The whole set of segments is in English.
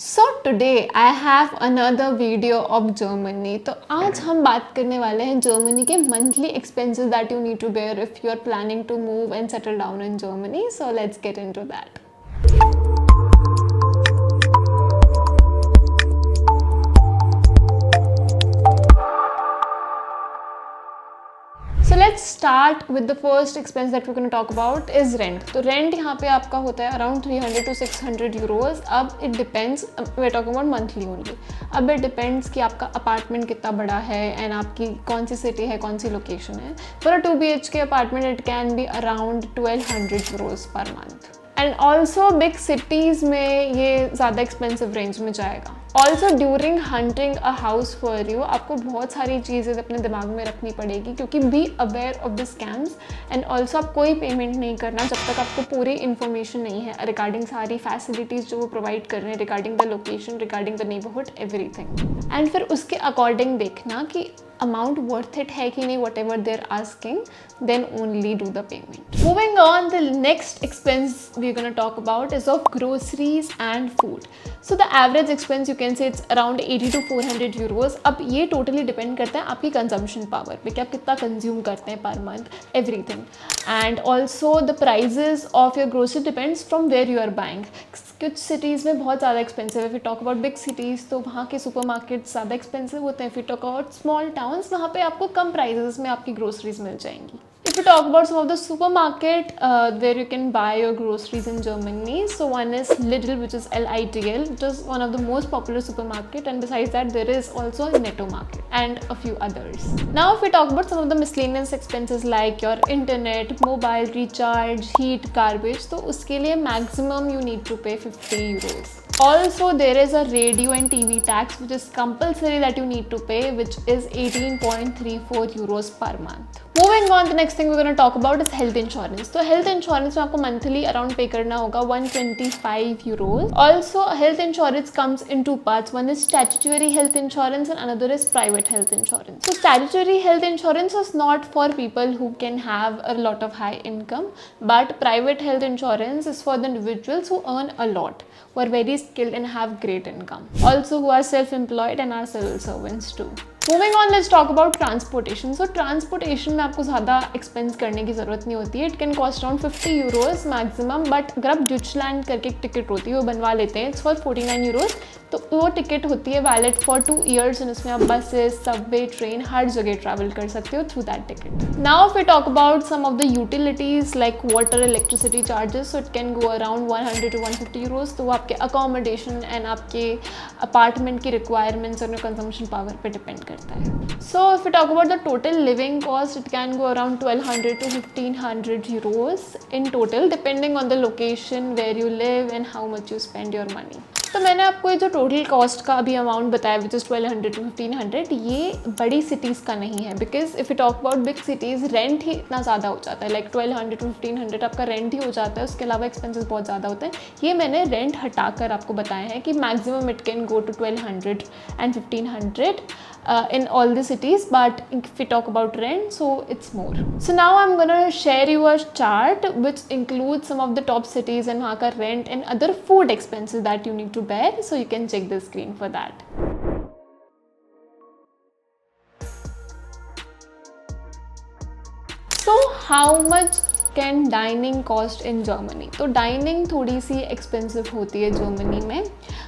So today I have another video of Germany. तो आज हम बात करने वाले हैं जर्मनी के monthly expenses that you need to bear if you are planning to move and settle down in Germany. So let's get into that. So let's start with the first expense that we're going to talk about is rent. तो rent यहाँ पे आपका होता है around 300 to 600 euros. अब it depends, we're talking about monthly only. अब it depends कि आपका apartment कितना बड़ा है and आपकी कौन सी city है, कौन सी location है. For a 2 BHK apartment it can be around 1200 euros per month. And also big cities में ये ज़्यादा एक्सपेंसिव रेंज में जाएगा। Also during hunting a house for you आपको बहुत सारी चीज़ें अपने दिमाग में रखनी पड़ेगी, क्योंकि be aware of the scams and also आप कोई पेमेंट नहीं करना जब तक आपको पूरी इन्फॉर्मेशन नहीं है रिगार्डिंग सारी फैसिलिटीज़ जो वो प्रोवाइड कर रहे हैं, regarding the location, regarding the neighbourhood, everything. And फिर उसके अकॉर्डिंग देखना कि amount worth it है कि नहीं, whatever they're asking, then only do the payment. Moving on, the next expense we're going to talk about is of groceries and food. So the average expense you can say it's around 80 to 400 euros. अब ये totally depend करता है आपकी consumption power पे कि आप कितना consume करते हैं per month, everything. And also the prices of your grocery depends from where you are buying. कुछ सिटीज़ में बहुत ज़्यादा एक्सपेंसिव है। फिर टॉक अबाउट बिग सिटीज़ तो वहाँ के सुपरमार्केट ज़्यादा एक्सपेंसिव होते हैं। फिर टॉक अबाउट स्मॉल टाउन्स, वहाँ पे आपको कम प्राइजेस में आपकी ग्रोसरीज मिल जाएंगी। If you talk about some of the supermarket where you can buy your groceries in Germany, so one is Lidl, which is Lidl, which is one of the most popular supermarket, and besides that there is also Netto Market and a few others. Now if we talk about some of the miscellaneous expenses like your internet, mobile recharge, heat, garbage, तो उसके लिए maximum you need to pay 50 euros. Also there is a radio and TV tax which is compulsory that you need to pay, which is 18.34 euros per month. Moving on, the next thing we're going to talk about is health insurance. तो health insurance में आपको monthly around pay करना होगा 125 euros. Also health insurance comes in two parts. One is statutory health insurance and another is private health insurance. So statutory health insurance is not for people who can have a lot of high income, but private health insurance is for the individuals who earn a lot, who are very skilled and have great income. Also who are self-employed and are civil servants too. Moving on, let's talk about transportation. So transportation में आपको ज़्यादा expense करने की ज़रूरत नहीं होती है. It can cost around 50 euros maximum, but अगर आप Deutschland करके एक टिकट होती है वो बनवा लेते हैं, it's for 49 euros. तो वो टिकट होती है वैलिड फॉर 2 years and उसमें आप बसेस, सबवे, ट्रेन हर जगह ट्रैवल कर सकते हो through that ticket. Now if we talk about some of the utilities like water, electricity charges, so it can go around 100 to 150 euros. तो वो आपके accommodation and आपके अपार्टमेंट की रिक्वायरमेंट्स और कंजम्पशन पावर पे डिपेंड करता है. So if we talk about the total living cost, it can go around 1200 to 1500 euros in total, depending on the location where you live and how much you spend your money. तो मैंने आपको ये जो total cost का अभी amount बताया which is 1200 to 1500, ये बड़ी सिटीज़ का नहीं है, because if you talk about big cities rent ही इतना ज़्यादा हो जाता है, लाइक 1200 to 1500 आपका रेंट ही हो जाता है, उसके अलावा एक्सपेंसेस बहुत ज़्यादा होते हैं. ये मैंने रेंट हटाकर आपको बताया है कि maximum it can go to 1200 and 1500 in all the cities, but if we talk about rent, so it's more. So now I'm gonna share you a chart which includes some of the top cities and वहाँ का rent and other food expenses that you need to bear, so you can check the screen for that. So how much can dining cost in Germany? तो dining थोड़ी सी expensive होती है Germany में.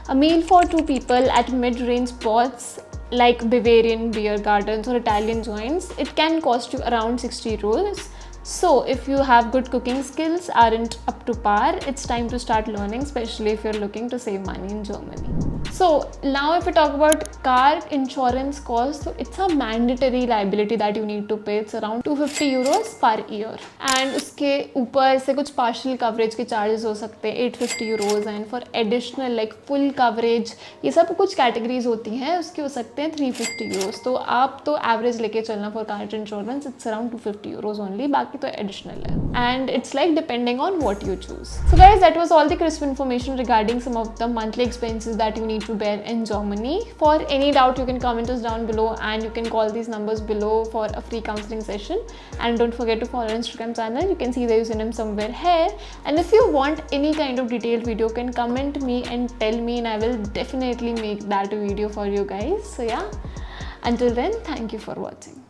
अ मील for 2 people at mid range spots like Bavarian beer gardens or Italian joints, it can cost you around 60 euros. So if you have good cooking skills, aren't up to par, it's time to start learning, especially if you're looking to save money in Germany. So now if we talk about car insurance cost, so it's a mandatory liability that you need to pay. It's around 250 euros per year. And उसके ऊपर से कुछ partial coverage के charges हो सकते हैं 850 euros, and for additional like full coverage ये सब कुछ categories होती हैं उसके हो सकते हैं 350 euros. तो आप तो average लेके चलना for car insurance, it's around 250 euros only, बाकी तो additional है. And it's like depending on what you choose. So guys, that was all the crisp information regarding some of the monthly expenses that you need to bear in Germany. For any doubt, you can comment us down below, and you can call these numbers below for a free counseling session. And don't forget to follow our Instagram channel. You can see the username somewhere here. And if you want any kind of detailed video, you can comment me and tell me, and I will definitely make that video for you guys. So yeah, until then, thank you for watching.